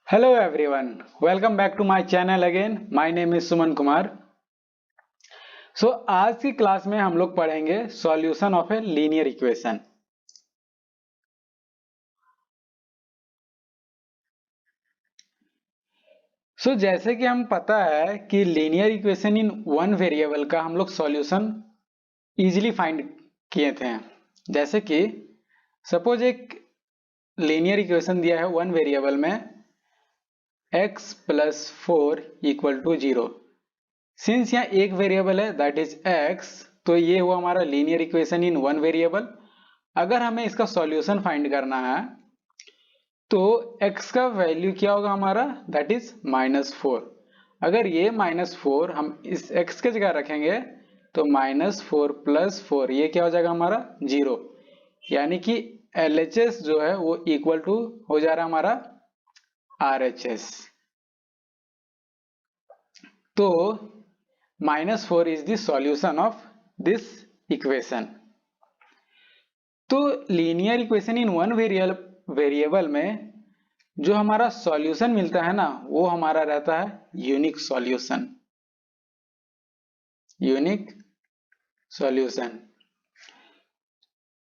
Hello everyone, welcome back to my channel again. My name is Suman Kumar. आज की class में हम लोग पढ़ेंगे solution of a linear equation. जैसे कि हम पता है कि linear equation in one variable का हम लोग सॉल्यूशन इजीली फाइंड किए थे. जैसे कि सपोज एक लीनियर इक्वेशन दिया है वन वेरिएबल में x plus 4 equal to 0. Since यहाँ एक वेरिएबल है दैट इज x, तो ये हुआ हमारा linear equation in one variable. अगर हमें इसका सॉल्यूशन फाइंड करना है तो x का वैल्यू क्या होगा हमारा, दैट इज -4. अगर ये -4 हम इस x के जगह रखेंगे तो -4 प्लस 4 ये क्या हो जाएगा हमारा 0. यानी कि LHS जो है वो इक्वल टू हो जा रहा है हमारा RHS. तो -4 is the solution of this equation. तो linear equation in one variable में जो हमारा सॉल्यूशन मिलता है ना वो हमारा रहता है यूनिक सॉल्यूशन. यूनिक सॉल्यूशन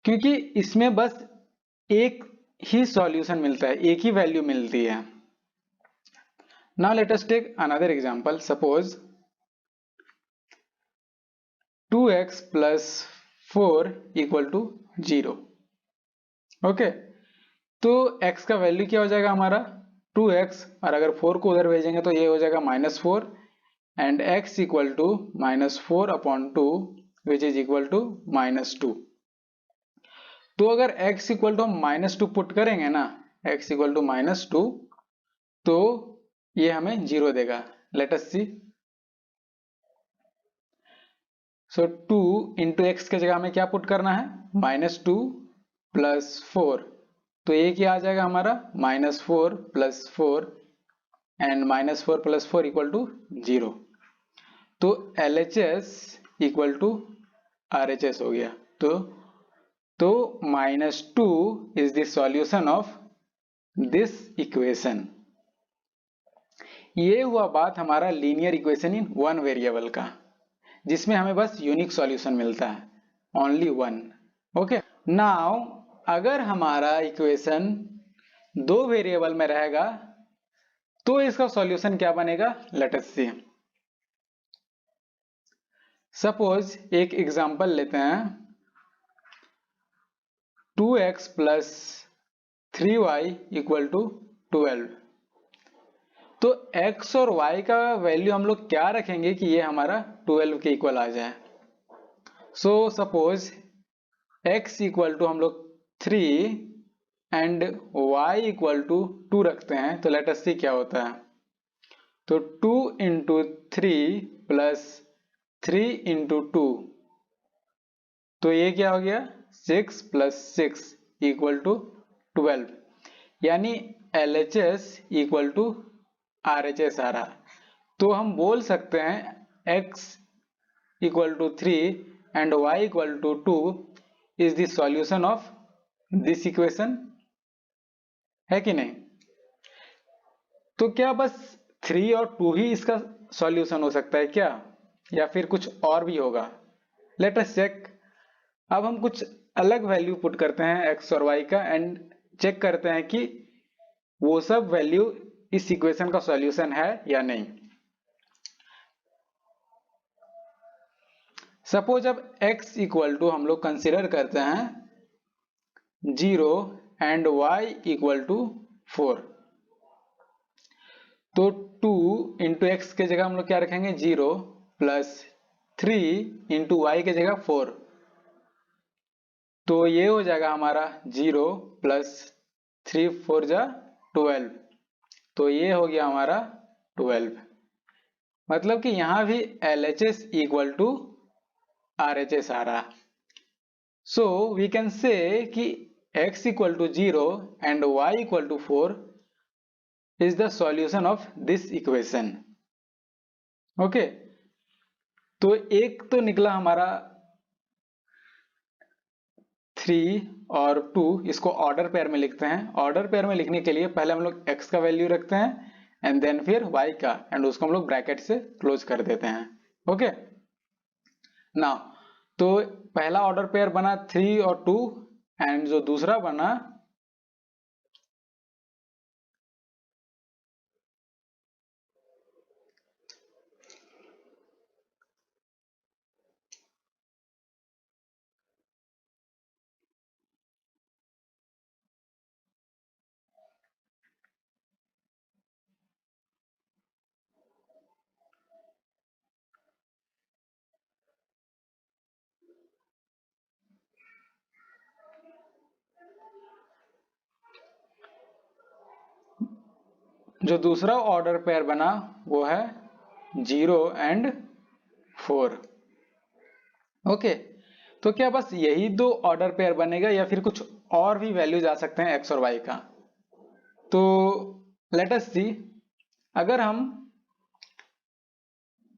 क्योंकि इसमें बस एक ही सॉल्यूशन मिलता है, एक ही वैल्यू मिलती है. Now let us take another example. Suppose 2x plus 4 equal to 0. Okay, तो x का वैल्यू क्या हो जाएगा हमारा 2x, और अगर 4 को उधर भेजेंगे तो ये हो जाएगा -4 and x equal to -4 upon 2 which is equal to -2. तो अगर x इक्वल टू -2 पुट करेंगे ना, x इक्वल टू -2, तो ये हमें 0 देगा. लेट अस सी. सो 2 इंटू एक्स के जगह हमें क्या पुट करना है, -2 प्लस 4. तो ये क्या आ जाएगा हमारा -4 plus 4 and -4 plus 4 equal to 0. तो LHS इक्वल टू RHS हो गया. तो -2 is the solution of this equation. ये हुआ बात हमारा linear equation in one variable का, जिसमें हमें बस यूनिक सॉल्यूशन मिलता है, ओनली वन. ओके, नाउ अगर हमारा इक्वेशन दो वेरिएबल में रहेगा तो इसका सॉल्यूशन क्या बनेगा, लेट अस सी. सपोज एक एग्जांपल लेते हैं. 2x plus 3y equal to 12. तो x और y का वैल्यू हम लोग क्या रखेंगे कि ये हमारा 12 के इक्वल आ जाए. So suppose x equal to हम लोग 3 एंड y इक्वल टू 2 रखते हैं. तो लेट अस सी क्या होता है. तो 2 इंटू 3 प्लस 3 इंटू 2, तो ये क्या हो गया 6 प्लस 6 इक्वल टू 12. यानी LHS इक्वल टू RHS आ रहा. तो हम बोल सकते हैं x equal to 3 and y equal to 2 is the solution of this equation, है कि नहीं. तो क्या बस 3 और 2 ही इसका सॉल्यूशन हो सकता है क्या, या फिर कुछ और भी होगा. Let us check. अब हम कुछ अलग वैल्यू पुट करते हैं x और y का एंड चेक करते हैं कि वो सब वैल्यू इस इक्वेशन का सॉल्यूशन है या नहीं. सपोज अब x इक्वल टू हम लोग कंसिडर करते हैं 0 एंड y इक्वल टू 4. तो 2 इंटू एक्स के जगह हम लोग क्या रखेंगे 0 प्लस 3 इंटू वाई के जगह 4. तो ये हो जाएगा हमारा 0 प्लस 3 4 जा 12. तो ये हो गया हमारा 12. मतलब कि यहां भी LHS इक्वल टू RHS आ रहा. सो वी कैन से कि x equal to 0 and y equal to 4 is the solution of this equation. Okay, तो एक तो निकला हमारा 3 और 2 इसको ऑर्डर पेयर में लिखते हैं। ऑर्डर पेयर में लिखने के लिए पहले हम लोग x का वैल्यू रखते हैं एंड देन फिर y का, एंड उसको हम लोग ब्रैकेट से क्लोज कर देते हैं। ओके नाउ, तो पहला ऑर्डर पेयर बना 3 और 2 एंड जो दूसरा बना जो दूसरा ऑर्डर पेयर बना वो है 0 एंड 4। ओके तो क्या बस यही दो ऑर्डर पेयर बनेगा या फिर कुछ और भी वैल्यू जा सकते हैं x और y का? तो लेट अस सी, अगर हम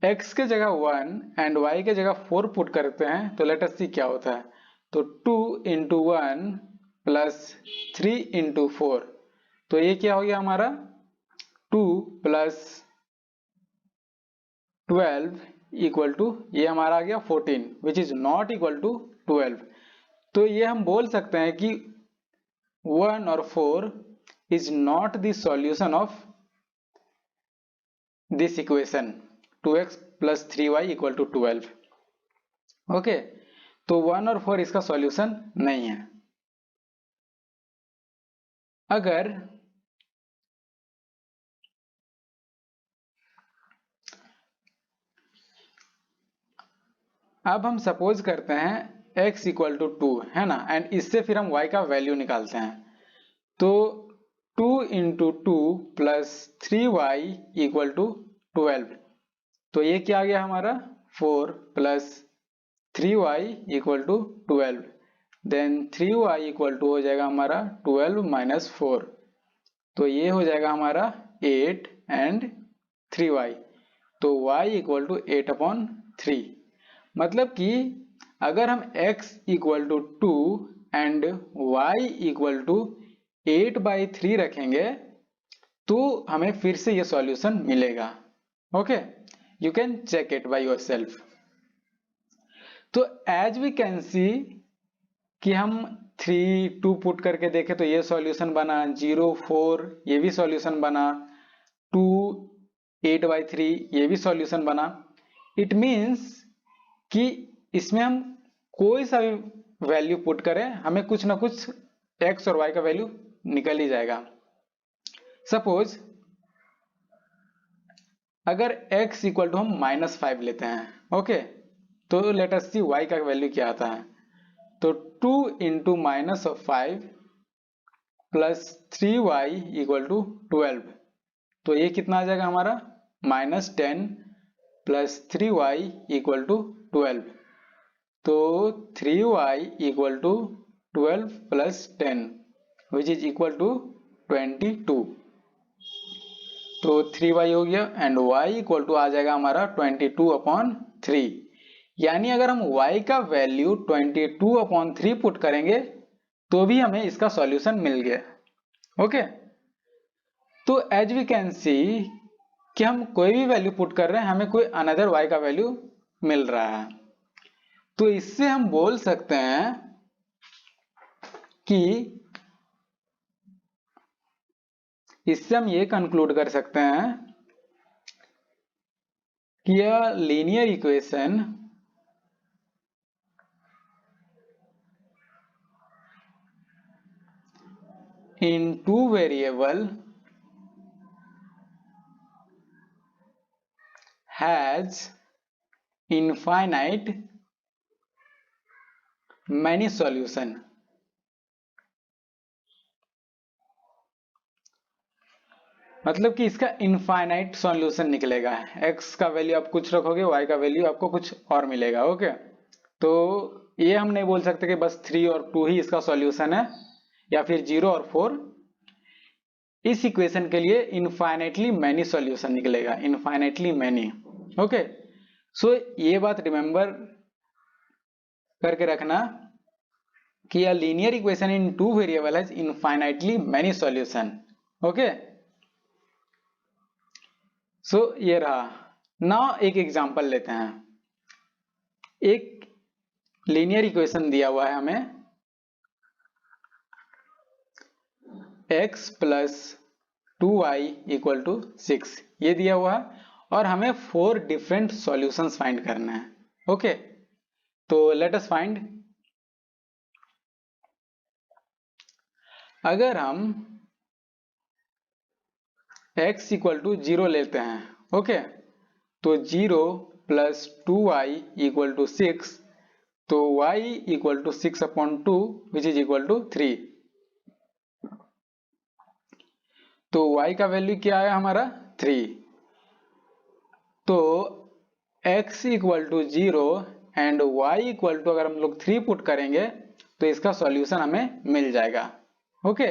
x के जगह 1 एंड y के जगह 4 पुट करते हैं तो लेट अस सी क्या होता है। तो 2 इंटू 1 प्लस 3 इंटू 4, तो ये क्या हो गया हमारा 2 प्लस 12 इक्वल टू, ये हमारा आ गया 14 which is not equal to 12। तो ये हम बोल सकते हैं कि 1 और 4 is not the solution of this equation 2x plus 3y equal to 12। Okay तो 1 और 4 इसका सॉल्यूशन नहीं है। अगर अब हम सपोज करते हैं x इक्वल टू 2 है ना, एंड इससे फिर हम y का वैल्यू निकालते हैं। तो 2 into 2 plus 3y equal to 12, तो ये क्या आ गया हमारा 4 plus 3y equal to 12, then 3y equal to हो जाएगा हमारा 12 माइनस 4, तो ये हो जाएगा हमारा 8 एंड 3y, तो y इक्वल टू 8 अपॉन 3। मतलब कि अगर हम x equal to 2 and y equal to 8/3 रखेंगे तो हमें फिर से ये सॉल्यूशन मिलेगा। Okay you can check it by yourself. तो एज वी कैन सी कि हम 3 2 पुट करके देखें तो ये सॉल्यूशन बना, 0 4 ये भी सॉल्यूशन बना, 2 8/3 ये भी सॉल्यूशन बना। इट मीन्स कि इसमें हम कोई सा भी वैल्यू पुट करें हमें कुछ ना कुछ x और y का वैल्यू निकल ही जाएगा। सपोज अगर x इक्वल टू हम -5 लेते हैं, ओके तो लेट अस सी y का वैल्यू क्या आता है। तो 2 into -5 plus 3y equal to 12, तो ये कितना आ जाएगा हमारा -10 प्लस 3y इक्वल टू 12, तो 3y equal to 12 plus 10 which is equal to 22, तो 3y हो गया एंड y इक्वल टू आ जाएगा हमारा 22 अपॉन 3। यानी अगर हम y का वैल्यू 22 अपॉन 3 पुट करेंगे तो भी हमें इसका सॉल्यूशन मिल गया। ओके तो एज वी कैन सी कि हम कोई भी वैल्यू पुट कर रहे हैं हमें कोई अनदर y का वैल्यू मिल रहा है। तो इससे हम बोल सकते हैं कि इससे हम ये कंक्लूड कर सकते हैं कि यह linear equation in two variable has infinite many solution। मतलब कि इसका इनफाइनाइट सॉल्यूशन निकलेगा। x का वैल्यू आप कुछ रखोगे, y का वैल्यू आपको कुछ और मिलेगा। ओके तो ये हम नहीं बोल सकते कि बस 3 और 2 ही इसका सॉल्यूशन है या फिर 0 और 4। इस इक्वेशन के लिए इनफाइनाइटली मैनी सॉल्यूशन निकलेगा, इनफाइनाइटली मैनी। ओके सो ये बात रिमेंबर करके रखना कि a linear equation in two variable has infinitely many solution. Okay, so ये रहा। नाउ एक एग्जांपल लेते हैं। एक लीनियर इक्वेशन दिया हुआ है हमें x plus 2y equal to 6, ये दिया हुआ है और हमें 4 डिफरेंट सॉल्यूशंस फाइंड करना है। ओके, तो लेट अस फाइंड। अगर हम x इक्वल टू 0 लेते हैं, ओके, तो 0 प्लस 2y इक्वल टू 6, तो y equal to 6 upon 2 which is equal to 3। तो y का वैल्यू क्या है हमारा 3। तो x equal to 0 and y equal to, अगर हम लोग 3 पुट करेंगे तो इसका सॉल्यूशन हमें मिल जाएगा। Okay,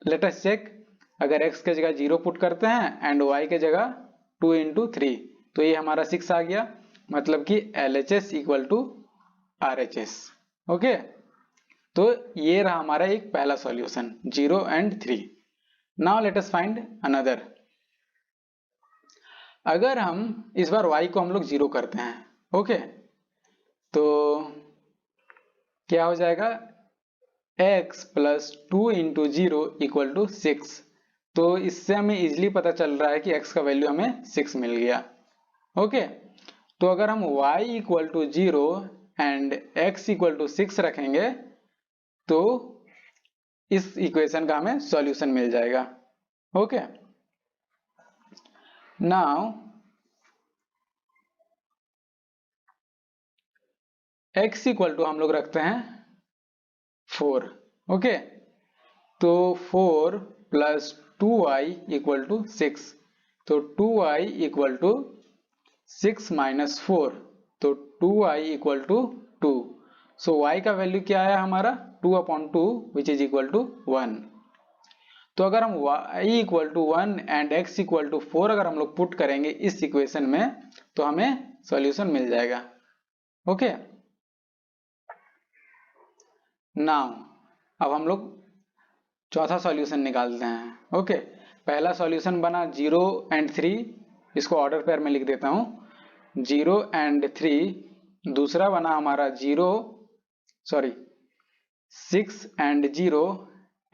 let us check. अगर x के जगह 0 पुट करते हैं एंड y के जगह 2 इंटू 3, तो ये हमारा 6 आ गया, मतलब कि LHS equal to RHS। Okay, तो ये रहा हमारा एक पहला solution 0 and 3। Now let us find another. अगर हम इस बार y को हम लोग 0 करते हैं, ओके, तो क्या हो जाएगा x plus 2 into 0 equal to 6। तो इससे हमें इजिली पता चल रहा है कि x का वैल्यू हमें 6 मिल गया। ओके, तो अगर हम y equal to 0 and x equal to 6 रखेंगे तो इस इक्वेशन का हमें सॉल्यूशन मिल जाएगा। Okay, now x equal to हम लोग रखते हैं 4। ओके, तो 4 प्लस 2y इक्वल टू 6, तो 2y इक्वल टू 6 माइनस 4, तो 2y equal to 2। So y का वैल्यू क्या है हमारा 2 upon 2 which is equal to 1। तो अगर हम y equal to 1 and x equal to 4 अगर हम लोग पुट करेंगे इस इक्वेशन में तो हमें सॉल्यूशन मिल जाएगा। ओके, नाउ अब हम लोग चौथा सॉल्यूशन निकालते हैं। ओके, पहला सॉल्यूशन बना 0 एंड 3, इसको ऑर्डर पेयर में लिख देता हूं 0 एंड 3। दूसरा बना हमारा 6 एंड 0,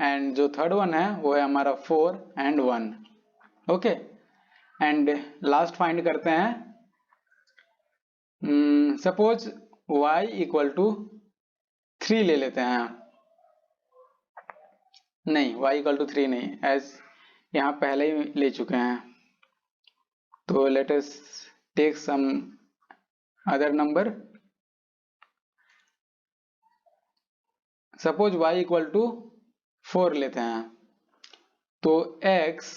एंड जो थर्ड वन है वो है हमारा 4 and 1। Okay, and last find करते हैं। सपोज y इक्वल टू 3 ले लेते हैं, नहीं y इक्वल टू 3 नहीं, एज यहाँ पहले ही ले चुके हैं, तो let us take some other number. Suppose y equal to 4 लेते हैं, तो x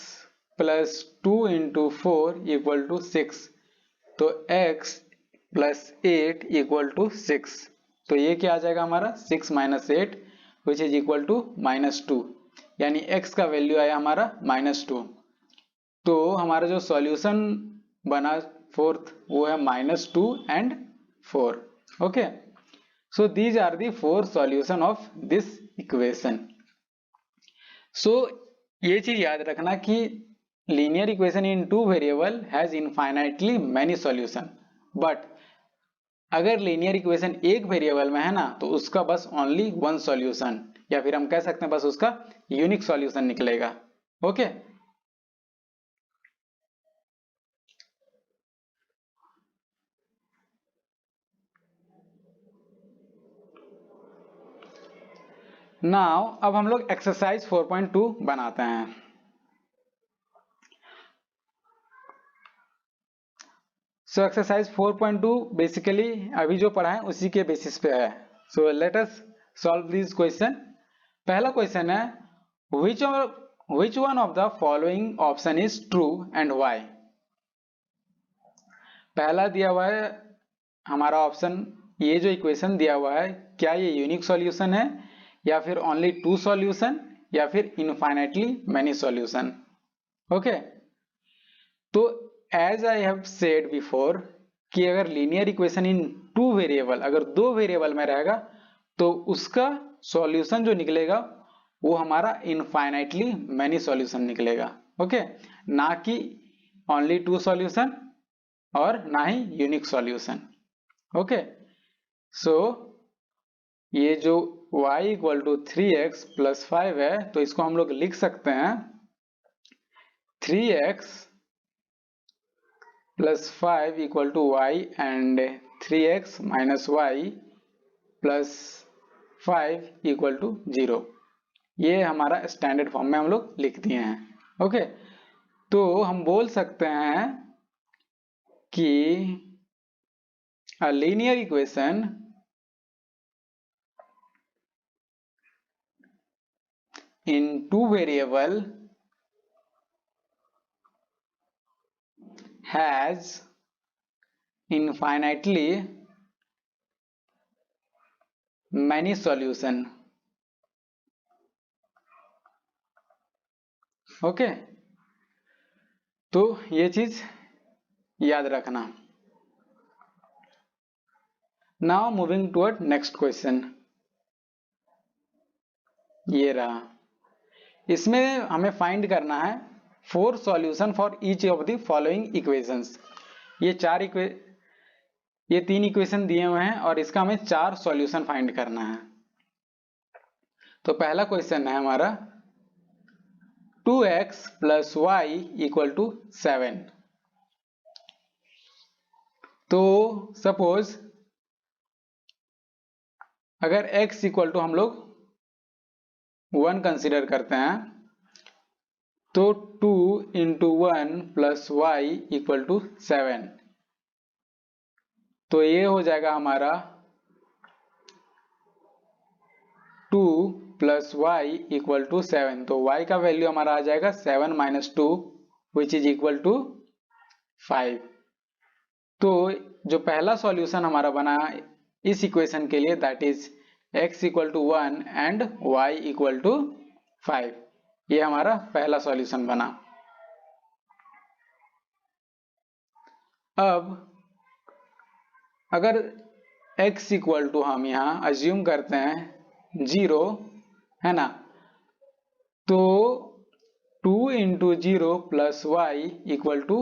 plus 2 into 4 equal to 6, तो x प्लस 8 इक्वल टू 6। तो ये क्या आ जाएगा हमारा 6 minus 8 which is equal to -2, यानी x का वैल्यू आया हमारा -2। तो हमारा जो सॉल्यूशन बना फोर्थ वो है -2 and 4। Okay, so these are the 4 solution of this equation। so ये चीज याद रखना कि linear equation in two variable has infinitely many solution, but अगर linear equation एक वेरिएबल में है ना तो उसका बस only one solution, या फिर हम कह सकते हैं बस उसका यूनिक सॉल्यूशन निकलेगा। ओके, नाउ अब हम लोग एक्सरसाइज 4.2 बनाते हैं। सो एक्सरसाइज 4.2 बेसिकली अभी जो पढ़ा है उसी के बेसिस पे है। सो let us solve this question. पहला क्वेश्चन है which one of the following option is true and why। पहला दिया हुआ है हमारा ऑप्शन, ये जो इक्वेशन दिया हुआ है क्या ये यूनिक सॉल्यूशन है या फिर ओनली 2 सॉल्यूशन या फिर इनफाइनाइटली मेनी सॉल्यूशन। ओके, तो as I have said before कि अगर लीनियर इक्वेशन इन 2 वेरिएबल, अगर 2 वेरिएबल में रहेगा तो उसका सॉल्यूशन जो निकलेगा वो हमारा इनफाइनाइटली मैनी सॉल्यूशन निकलेगा। ओके, ना कि ओनली 2 सॉल्यूशन और ना ही यूनिक सॉल्यूशन। ओके, सो ये जो y equal to 3x plus 5 है तो इसको हम लोग लिख सकते हैं 3x plus 5 equal to y and 3x minus y plus 5 equal to 0। ये हमारा स्टैंडर्ड फॉर्म में हम लोग लिख दिए हैं। ओके, तो हम बोल सकते हैं कि a linear equation in 2 variable has infinitely many solution। Okay, तो ये चीज याद रखना। Now moving toward next question, ये रहा। इसमें हमें फाइंड करना है 4 solution for each of the following equations. ये 3 इक्वेशन दिए हुए हैं और इसका हमें 4 सॉल्यूशन फाइंड करना है। तो पहला क्वेश्चन है हमारा 2x plus y equal to 7। तो सपोज अगर x इक्वल टू हम लोग 1 कंसिडर करते हैं तो 2 into 1 plus y equal to 7। तो ये हो जाएगा हमारा 2 प्लस वाई इक्वल टू 7। तो y का वैल्यू हमारा आ जाएगा 7 minus 2 which is equal to 5। तो जो पहला सॉल्यूशन हमारा बना इस इक्वेशन के लिए that is x equal to 1 and y equal to 5। ये हमारा पहला सॉल्यूशन बना। अब अगर x इक्वल टू हम यहां अज्यूम करते हैं 0 है ना, तो 2 into 0 plus y equal to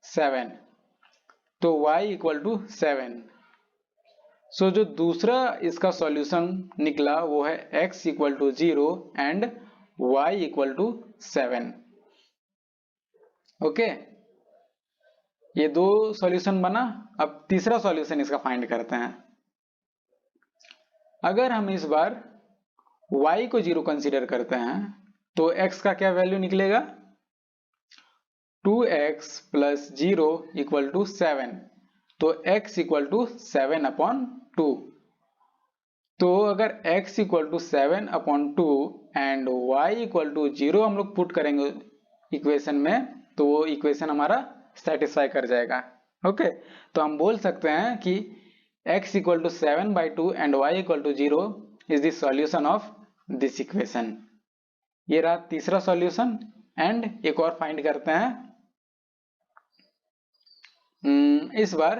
7। तो y इक्वल टू 7। सो जो दूसरा इसका सॉल्यूशन निकला वो है x equal to 0 and y equal to 7। Okay, ये 2 सॉल्यूशन बना। अब तीसरा सॉल्यूशन इसका फाइंड करते हैं। अगर हम इस बार y को 0 कंसीडर करते हैं तो x का क्या वैल्यू निकलेगा 2x प्लस 0 इक्वल टू 7। तो x इक्वल टू 7 अपॉन 2। तो अगर x equal to 7 upon 2 and y equal to 0 हम लोग पुट करेंगे इक्वेशन में तो वो इक्वेशन हमारा सेटिस्फाई कर जाएगा। ओके, तो हम बोल सकते हैं कि x equal to 7/2 and y equal to 0 is the solution of this equation. ये रहा तीसरा सॉल्यूशन। एंड एक और फाइंड करते हैं। इस बार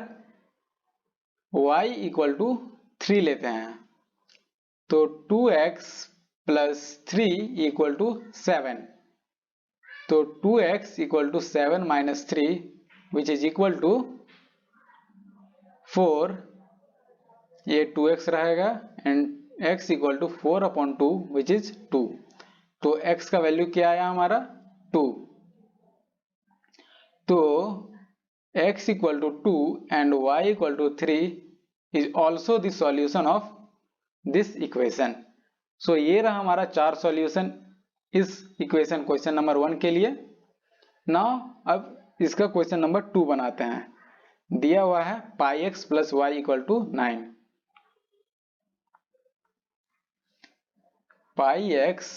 y इक्वल टू 3 लेते हैं तो 2x प्लस 3 इक्वल टू 7। तो 2x equal to 7 minus 3 which is equal to 4। ये 2x रहेगा and x equal to 4 upon 2 which is 2। तो x का वैल्यू क्या आया हमारा 2। तो x equal to 2 and y equal to 3 is also the solution of this equation. So ये रहा हमारा 4 सॉल्यूशन इस इक्वेशन क्वेश्चन नंबर 1 के लिए। नाउ अब इसका क्वेश्चन नंबर 2 बनाते हैं। दिया हुआ है पाई x प्लस y equal to 9। Pi x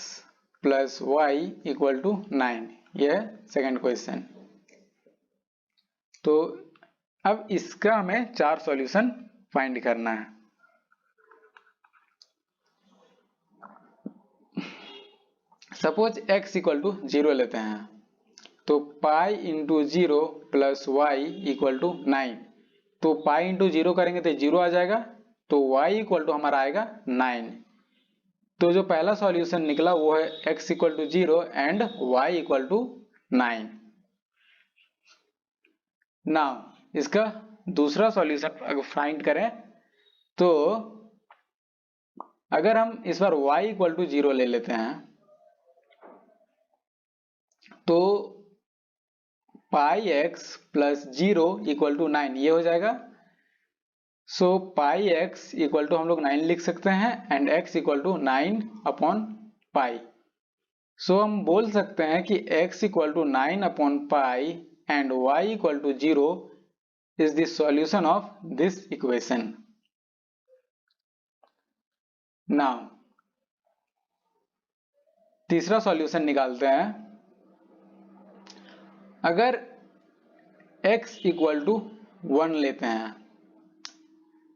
प्लस वाई इक्वल टू 9, यह सेकेंड क्वेश्चन। तो अब इसका हमें 4 सॉल्यूशन फाइंड करना है। सपोज x इक्वल टू 0 लेते हैं तो pi into 0 plus y equal to 9। तो पाई इंटू 0 करेंगे तो 0 आ जाएगा तो y इक्वल टू हमारा आएगा 9। तो जो पहला सॉल्यूशन निकला वो है x equal to 0 and y equal to 9। Now इसका दूसरा सॉल्यूशन अगर फाइंड करें तो अगर हम इस बार y इक्वल टू 0 ले लेते हैं तो pi x plus 0 equal to 9 ये हो जाएगा। So pi x equal to हम लोग 9 लिख सकते हैं and x equal to 9 upon pi. So हम बोल सकते हैं कि x equal to 9 upon pi and y equal to 0 is the solution of this equation. Now तीसरा सॉल्यूशन निकालते हैं। अगर x इक्वल टू 1 लेते हैं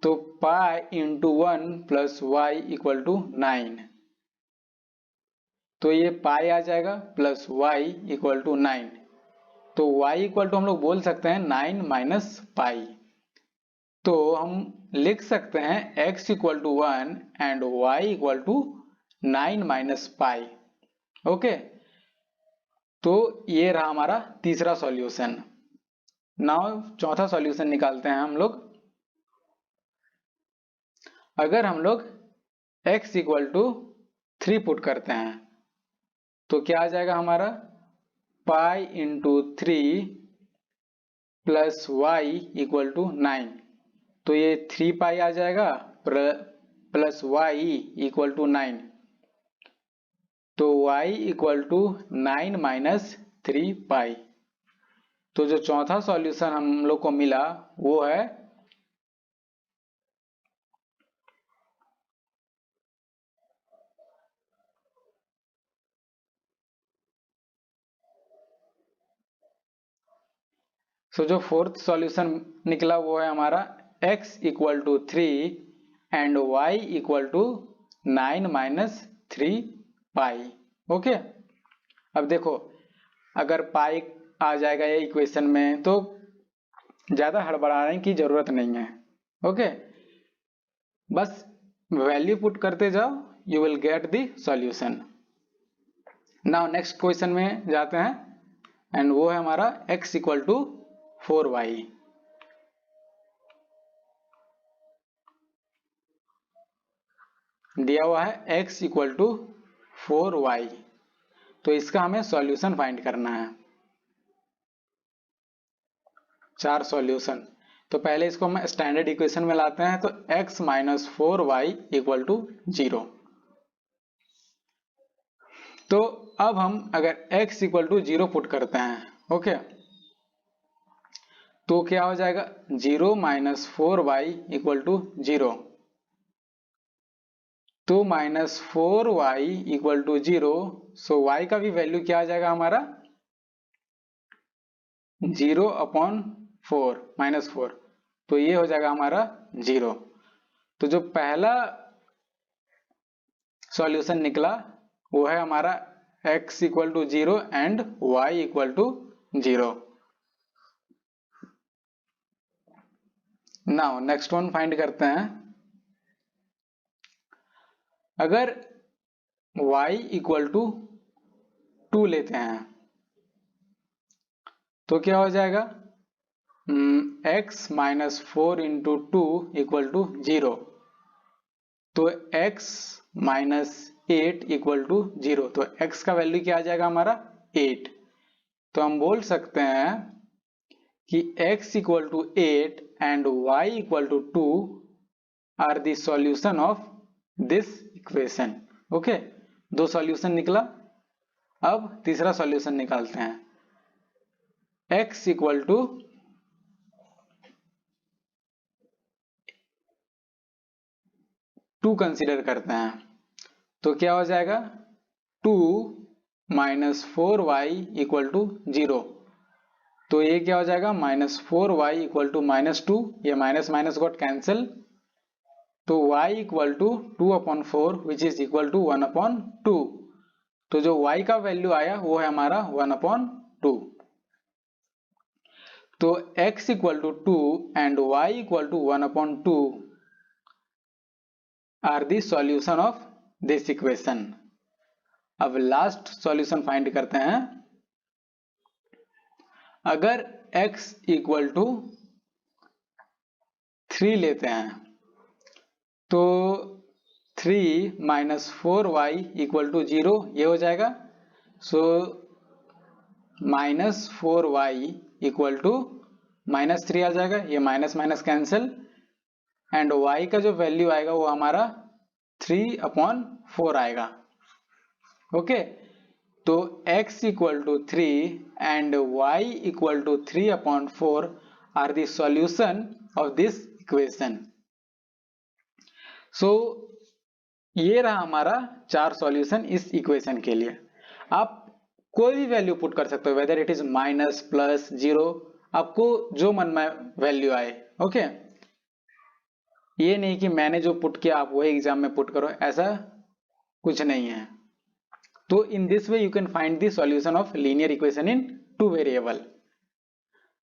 तो pi into 1 plus y equal to 9, तो ये पाई आ जाएगा प्लस वाई इक्वल टू 9। तो y इक्वल टू हम लोग बोल सकते हैं 9 माइनस पाई। तो हम लिख सकते हैं x equal to 1 and y equal to 9 minus pi. Okay, तो ये रहा हमारा तीसरा सॉल्यूशन। नाउ चौथा सॉल्यूशन निकालते हैं हम लोग। अगर हम लोग x इक्वल टू 3 पुट करते हैं तो क्या आ जाएगा हमारा pi into 3 plus y equal to 9। तो ये 3 पाई आ जाएगा प्लस वाई इक्वल टू 9। तो y इक्वल टू 9 माइनस 3 पाई। तो जो चौथा सॉल्यूशन हम लोग को मिला वो है जो फोर्थ सॉल्यूशन निकला वो है हमारा x equal to 3 and y equal to 9 minus 3 pi. Okay, अब देखो अगर पाई आ जाएगा ये इक्वेशन में तो ज्यादा हड़बड़ाने की जरूरत नहीं है। ओके, बस वैल्यू पुट करते जाओ, you will get the solution. Now next question में जाते हैं एंड वो है हमारा x इक्वल टू 4y। दिया हुआ है x इक्वल टू 4y, तो इसका हमें सॉल्यूशन फाइंड करना है। 4 सॉल्यूशन। तो पहले इसको हम स्टैंडर्ड इक्वेशन में लाते हैं तो x minus 4y equal to 0। तो अब हम अगर x इक्वल टू 0 पुट करते हैं, ओके, तो क्या हो जाएगा 0 माइनस 4y इक्वल टू 0। तो minus 4y equal to 0, so y का भी वैल्यू क्या आ जाएगा हमारा 0 अपॉन 4 माइनस 4, तो ये हो जाएगा हमारा 0। तो जो पहला सॉल्यूशन निकला वो है हमारा x equal to 0 and y equal to 0। Now next one find करते हैं। अगर y इक्वल टू 2 लेते हैं तो क्या हो जाएगा x minus 4 into 2 equal to 0। तो x माइनस 8 इक्वल टू 0, तो x का वैल्यू क्या आ जाएगा हमारा 8। तो हम बोल सकते हैं कि x equal to 8 and y equal to 2 are the solution of this equation. Okay, 2 solution निकला। अब तीसरा सॉल्यूशन निकालते हैं। x इक्वल टू 2 कंसीडर करते हैं तो क्या हो जाएगा 2 माइनस 4y इक्वल टू 0। तो ये क्या हो जाएगा minus 4y equal to minus 2, ये माइनस माइनस गॉट कैंसिल। तो y equal to 2 upon 4 which is equal to 1 upon 2। तो जो y का वैल्यू आया वो है हमारा 1 अपॉन 2। तो x equal to 2 and y equal to 1 upon 2 are the solution of this equation. अब लास्ट सॉल्यूशन फाइंड करते हैं। अगर x इक्वल टू 3 लेते हैं तो 3 माइनस 4y इक्वल टू 0 ये हो जाएगा। So minus 4y equal to minus 3 आ जाएगा, ये minus minus cancel, and y का जो वैल्यू आएगा वो हमारा 3/4 आएगा। ओके, तो x equal to 3 and y equal to 3/4 are the solution of this equation. So ये रहा हमारा 4 सॉल्यूशन इस इक्वेशन के लिए। आप कोई भी वैल्यू पुट कर सकते हो, whether it is minus, plus, 0, आपको जो मन में वैल्यू आए। ओके, ये नहीं कि मैंने जो पुट किया आप वही एग्जाम में पुट करो, ऐसा कुछ नहीं है। तो in this way you can find the solution of linear equation in 2 variable.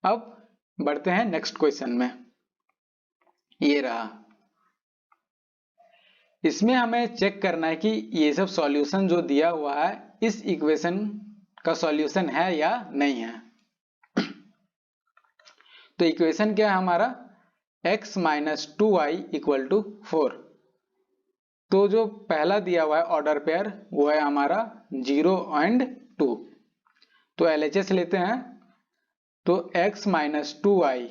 अब बढ़ते हैं नेक्स्ट क्वेश्चन में। ये रहा, इसमें हमें चेक करना है कि ये सब सॉल्यूशन जो दिया हुआ है इस इक्वेशन का सॉल्यूशन है या नहीं है। तो इक्वेशन क्या है हमारा, x minus 2y equal to 4। तो जो पहला दिया हुआ है ऑर्डर पेयर वो है हमारा 0 एंड 2। तो LHS लेते हैं। तो x माइनस 2y,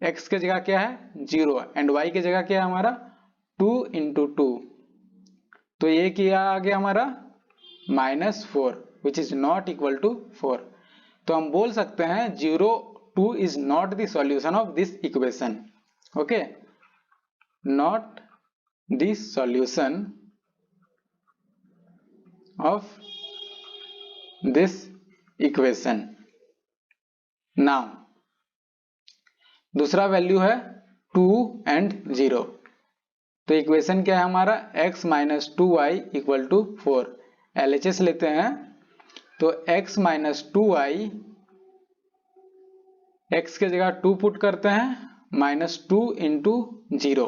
x के जगह क्या है 0 एंड y के जगह क्या है हमारा 2 इंटू 2। तो ये क्या आ गया हमारा -4 which is not equal to 4। तो हम बोल सकते हैं 0 2 is not the solution of this equation. Okay, not the solution of this equation. Now दूसरा वैल्यू है 2 and 0। तो इक्वेशन क्या है हमारा x minus 2y equal to 4। LHS लेते हैं। तो x माइनस 2y, x के जगह 2 पुट करते हैं, -2 इंटू 0।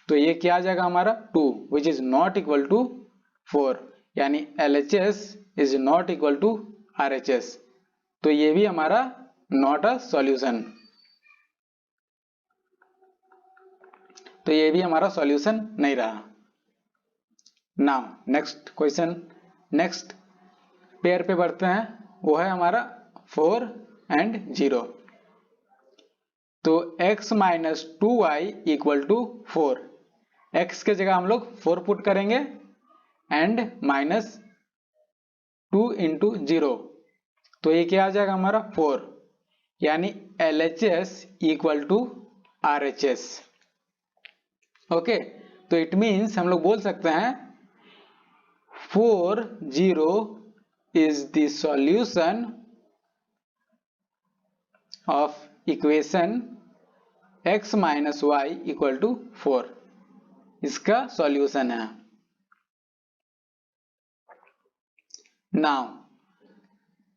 तो ये क्या आ जाएगा हमारा 2 which is not equal to 4, यानी LHS is not equal to RHS। तो ये भी हमारा नॉट अ सॉल्यूशन। तो ये भी हमारा सॉल्यूशन नहीं रहा। Now next question, next pair पे बढ़ते हैं। वो है हमारा 4 एंड 0। तो x minus 2y equal to 4। x के जगह हम लोग 4 पुट करेंगे एंड -2 इंटू 0। तो ये क्या आ जाएगा हमारा 4, यानी LHS equal to RHS। Okay, तो इट मीन्स हम लोग बोल सकते हैं 4 0 is the solution of equation x minus y equal to 4। इसका सॉल्यूशन है। नाउ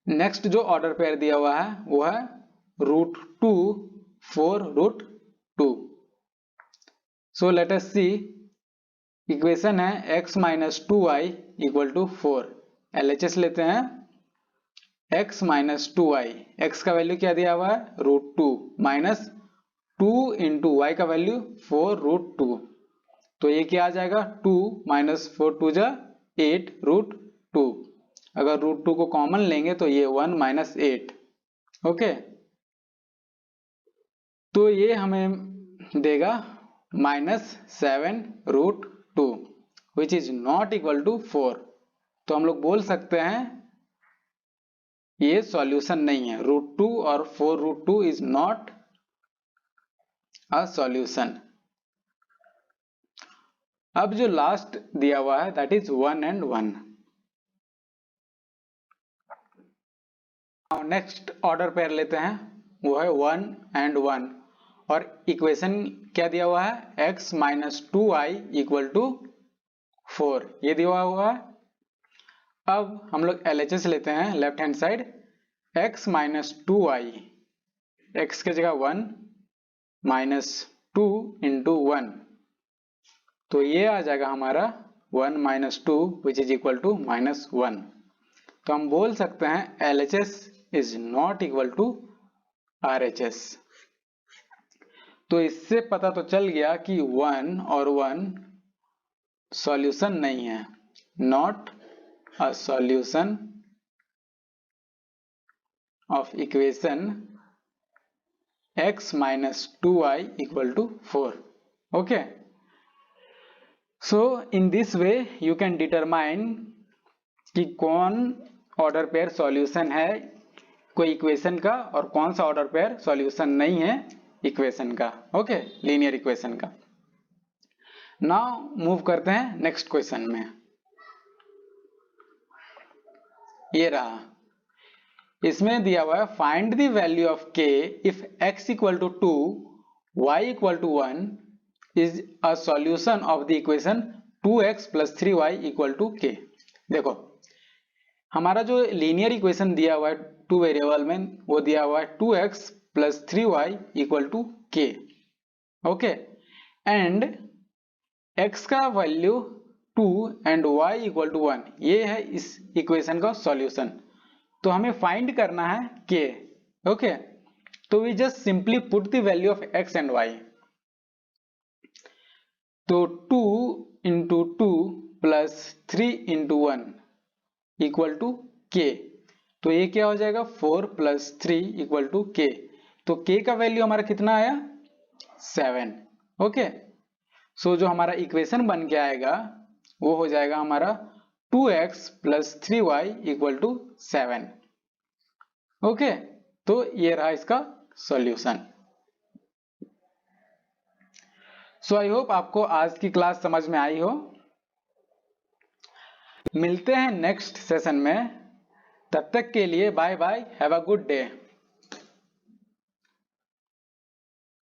नेक्स्ट जो ऑर्डर पेयर दिया हुआ है वो है √2 4 √2। So let us see, equation है x minus 2y equal to 4। LHS लेते हैं। x माइनस 2y, x का वैल्यू क्या दिया हुआ है √2 माइनस 2 इंटू वाई का वैल्यू 4 √2। तो ये क्या आ जाएगा 2 माइनस 4 2 जा 8 √2। अगर √2 को कॉमन लेंगे तो ये 1 माइनस 8। ओके, तो ये हमें देगा -7 √2 which is not equal to 4। तो हम लोग बोल सकते हैं ये सॉल्यूशन नहीं है। √2 और 4 √2 इज नॉट अ सॉल्यूशन। अब जो लास्ट दिया हुआ है that is 1 and 1। Next order pair लेते हैं, वो है 1 एंड 1। और इक्वेशन क्या दिया हुआ है x minus 2y equal to 4, ये दिया हुआ है। अब हम लोग LHS लेते हैं left hand side. x minus 2y, x के जगह 1 माइनस 2 इंटू 1। तो ये आ जाएगा हमारा 1 minus 2 which is equal to -1। तो हम बोल सकते हैं LHS is not equal to RHS। तो इससे पता तो चल गया कि 1 और 1 सॉल्यूशन नहीं है, not a solution of equation x minus 2y equal to 4. Okay, so in this way you can determine कि कौन ऑर्डर पेयर सॉल्यूशन है कोई इक्वेशन का और कौन सा ऑर्डर पेयर सॉल्यूशन नहीं है इक्वेशन का। ओके, लीनियर इक्वेशन का। नाउ मूव करते हैं नेक्स्ट क्वेश्चन में। ये रहा, इसमें दिया हुआ है find the value of k if x equal to 2 y equal to 1 is a solution of the equation 2x plus 3y equal to k। देखो हमारा जो लीनियर इक्वेशन दिया हुआ है टू वेरिएबल में वो दिया हुआ है 2x plus 3y equal to k। Okay, and x का value 2 and y equal to 1, ये है इस इक्वेशन का सॉल्यूशन। तो हमें फाइंड करना है k। ओके, तो we just simply put the value of x and y। तो 2 into 2 plus 3 into 1 equal to k। तो ये क्या हो जाएगा 4 प्लस 3 इक्वल टू k। तो k का वैल्यू हमारा कितना आया 7। ओके, सो जो हमारा इक्वेशन बन के आएगा वो हो जाएगा हमारा 2x plus 3y equal to 7। Okay, तो ये रहा इसका सॉल्यूशन। सो आई होप आपको आज की क्लास समझ में आई हो। मिलते हैं नेक्स्ट सेशन में, तब तक के लिए bye bye, have a good day.